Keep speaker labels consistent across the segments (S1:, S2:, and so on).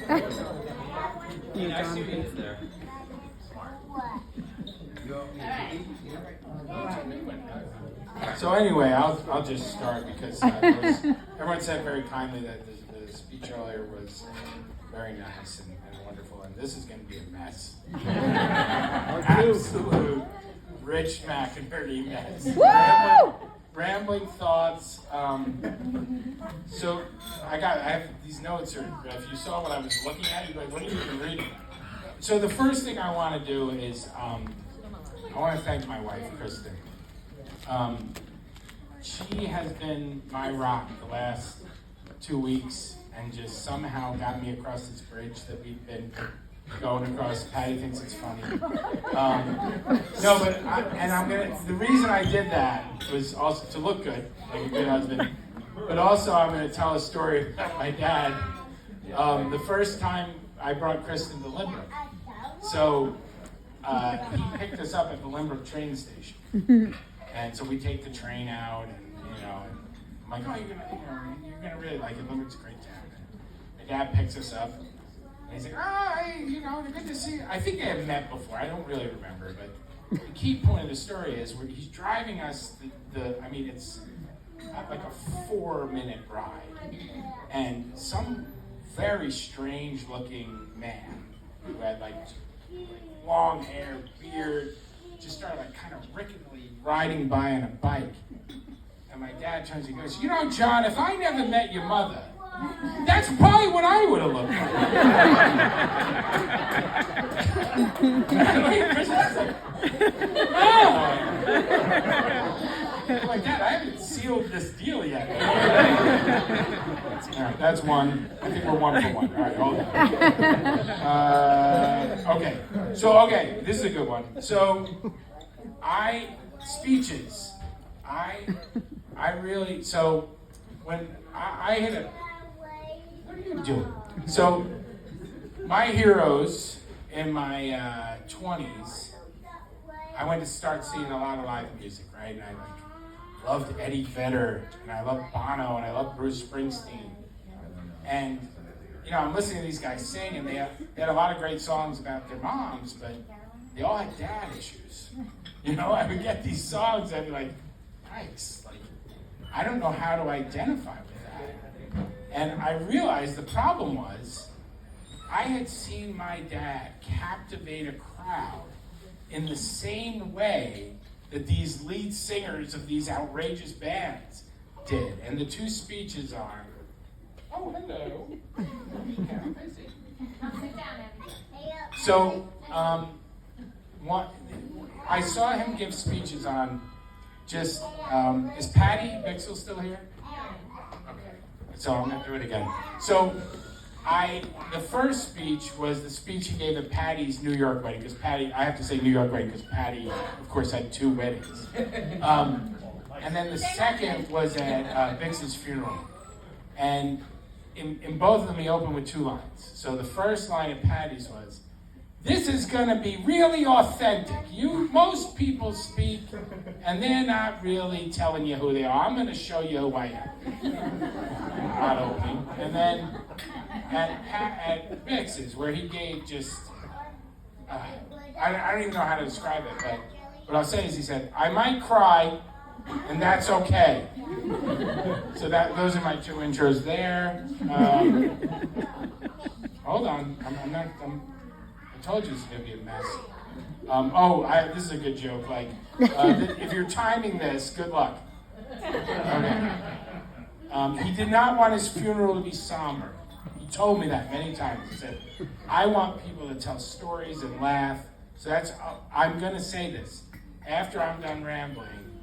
S1: I see what you did there.
S2: So anyway, I'll just start because everyone said very kindly that the speech earlier was very nice and wonderful, and this is going to be a mess. Absolute Rich McInerney mess. Rambling thoughts. So I have these notes. If you saw what I was looking at, you'd be like, "What are you even reading?" So the first thing I want to do is I want to thank my wife, Kristen. She has been my rock the last 2 weeks and just somehow got me across this bridge that we've been going across. Patty thinks it's funny. No, but the reason I did that was also to look good, like a good husband, but also I'm going to tell a story about my dad. The first time I brought Kristen to Lynbrook. So he picked us up at the Lynbrook train station. And so we take the train out, and I'm like, "Oh, you're gonna really like it. Lynbrook's a great town." And my dad picks us up, and he's like, hey, good to see you." I think they had met before. I don't really remember, but the key point of the story is where he's driving us it's like a 4-minute ride, and some very strange-looking man who had like long hair, beard, just started like kind of rickettily riding by on a bike. And my dad turns and goes, "John, if I never met your mother, that's probably what I would have looked like." Chris is like, "Oh." I'm like, "Dad, I haven't sealed this deal yet." All right, that's one. I think we're 1 for 1. All right, hold on. Okay, this is a good one. So, speeches. When I hit what are you doing? So, my heroes in my 20s, I went to start seeing a lot of live music, right? And I loved Eddie Vedder, and I loved Bono, and I loved Bruce Springsteen. And, I'm listening to these guys sing, and they had a lot of great songs about their moms, but they all had dad issues. I would get these songs, I'd be like, "Yikes, I don't know how to identify with that." And I realized the problem was, I had seen my dad captivate a crowd in the same way that these lead singers of these outrageous bands did. And the two speeches are, "Oh, hello. So, I saw him give speeches on just, is Patty Bixel still here? Okay, so I'm going to do it again. So, the first speech was the speech he gave at Patty's New York wedding, because I have to say New York wedding, because Patty, of course, had 2 weddings. And then the second was at Bix's funeral. And in both of them, he opened with 2 lines. So the first line at Patty's was, "This is going to be really authentic. Most people speak, and they're not really telling you who they are. I'm going to show you who I am." Not opening. And then at Bix's, where he gave just, I don't even know how to describe it, but what I'll say is he said, "I might cry, and that's okay." So those are my 2 intros there. Hold on, I told you it's going to be a mess. This is a good joke. If you're timing this, good luck. Okay. He did not want his funeral to be somber. He told me that many times. He said, "I want people to tell stories and laugh." So I'm going to say this. After I'm done rambling,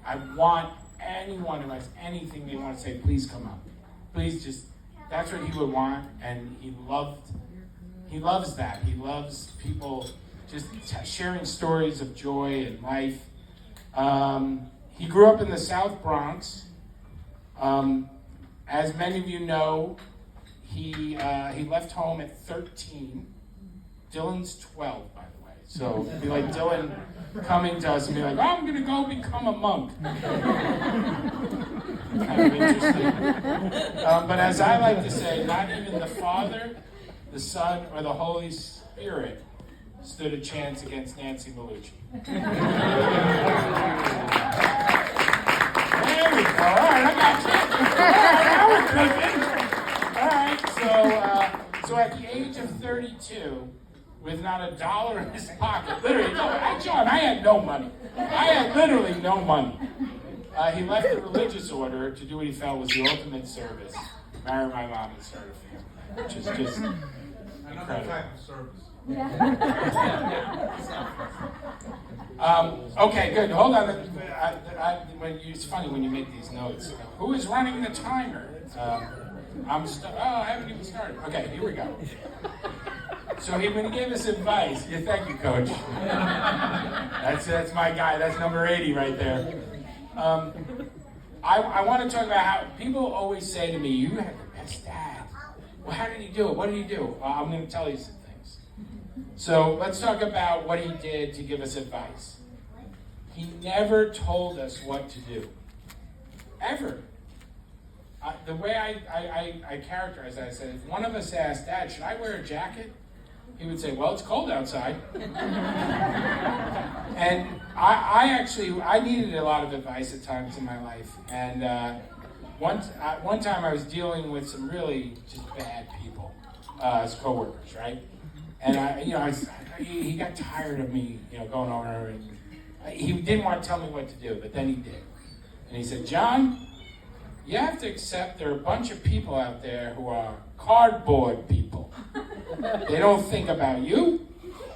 S2: I want anyone who has anything they want to say, please come up. Please that's what he would want, and he loves that. He loves people just sharing stories of joy and life. He grew up in the South Bronx. As many of you know, he left home at 13. Dylan's 12, by the way. So it'd be like Dylan coming to us and be like, "I'm going to go become a monk." Kind of interesting. But as I like to say, not even the father the Son, or the Holy Spirit stood a chance against Nancy Belushi? There we go. All right, I got you. All right, so at the age of 32, with not a dollar in his pocket, literally, John, I had no money. I had literally no money. He left the religious order to do what he felt was the ultimate service, marry my mom and start a family, which is just incredible.
S3: Type of service.
S2: Okay, good. Hold on. It's funny when you make these notes. Who is running the timer? I haven't even started. Okay, here we go. So when he gave us advice, yeah, thank you, Coach. That's my guy. That's number 80 right there. I want to talk about how people always say to me, "You had the best dad." Well, how did he do it? What did he do? I'm going to tell you some things. So let's talk about what he did to give us advice. He never told us what to do, ever. The way I characterize that, I said, if one of us asked, "Dad, should I wear a jacket?" He would say, "Well, it's cold outside." And I needed a lot of advice at times in my life. And one time I was dealing with some really just bad people as coworkers, right? And he got tired of me, going over, and he didn't want to tell me what to do, but then he did. And he said, "John, you have to accept there are a bunch of people out there who are cardboard people. They don't think about you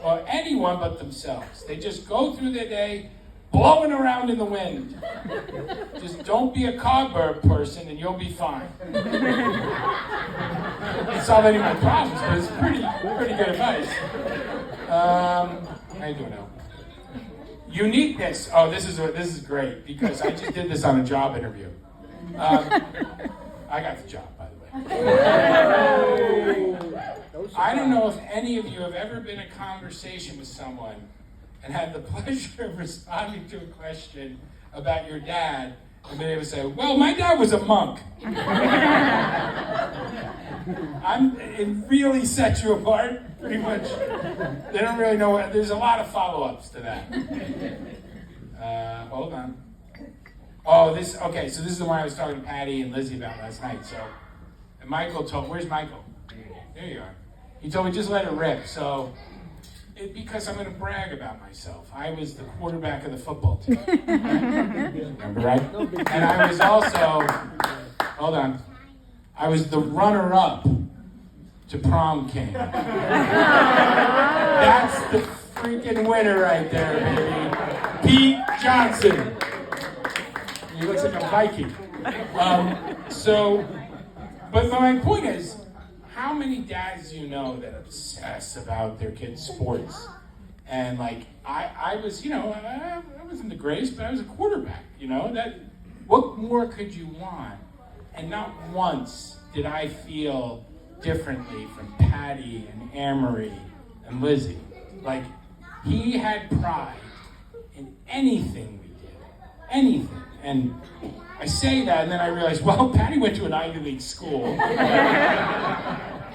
S2: or anyone but themselves. They just go through their day blowing around in the wind. Just don't be a cardboard person and you'll be fine." Didn't solve any of my problems, but it's pretty good advice. How you doing now? Uniqueness. Oh, this is great because I just did this on a job interview. I got the job, by the way. I don't know if any of you have ever been in a conversation with someone and had the pleasure of responding to a question about your dad and been able to say, "Well, my dad was a monk." It really sets you apart, pretty much. They don't really know. There's a lot of follow-ups to that. Hold on. So this is the one I was talking to Patty and Lizzie about last night. So, and Michael where's Michael? There you are. He told me just let it rip. So, because I'm going to brag about myself. I was the quarterback of the football team. Remember, right? And I was also, I was the runner-up to prom king. That's the freaking winner right there, baby. Pete Johnson. He looks like a Viking. But my point is, how many dads do you know that obsess about their kids' sports? And I was, I wasn't the greatest, but I was a quarterback, what more could you want? And not once did I feel differently from Patty and Amory and Lizzie. He had pride in anything we did, anything. And I say that, and then I realize, well, Patty went to an Ivy League school.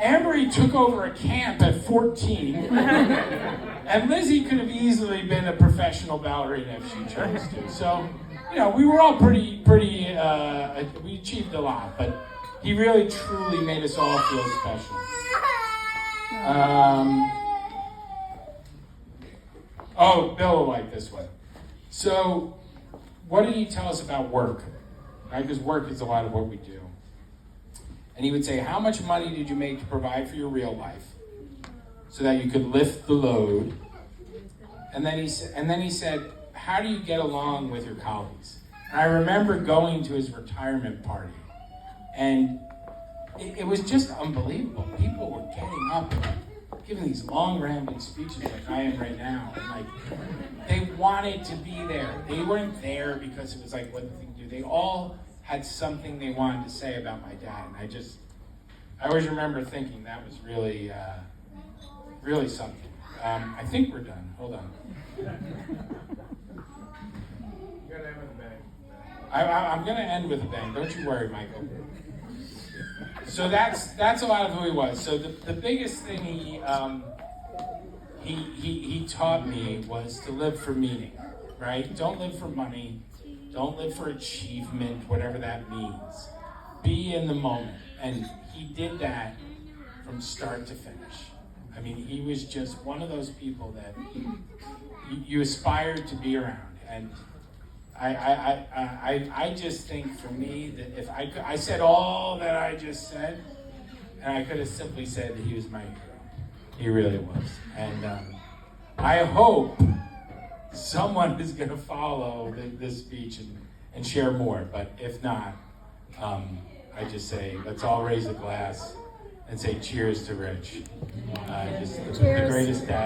S2: Amory took over a camp at 14. And Lizzie could have easily been a professional ballerina if she chose to. So, we were all pretty, we achieved a lot. But he really, truly made us all feel special. Bill will like this one. So, what did he tell us about work? Right? Because work is a lot of what we do. And he would say, how much money did you make to provide for your real life so that you could lift the load? And then he said, how do you get along with your colleagues? And I remember going to his retirement party, and it was just unbelievable. People were getting up and giving these long rambling speeches like I am right now. And they wanted to be there. They weren't there because it was what the thing to do. They all had something they wanted to say about my dad. And I always remember thinking that was really, really something. I think we're done. Hold on.
S3: You gotta end with a bang.
S2: I'm going to end with a bang. Don't you worry, Michael. So that's a lot of who he was. So the biggest thing he taught me was to live for meaning, right? Don't live for money. Don't live for achievement, whatever that means. Be in the moment. And he did that from start to finish. I mean, he was just one of those people that you aspired to be around. And I just think for me that if I said all that I just said, and I could have simply said that he was my hero. He really was. And I hope someone is going to follow this speech and share more. But if not, I just say, let's all raise a glass and say cheers to Rich. Just the greatest dad.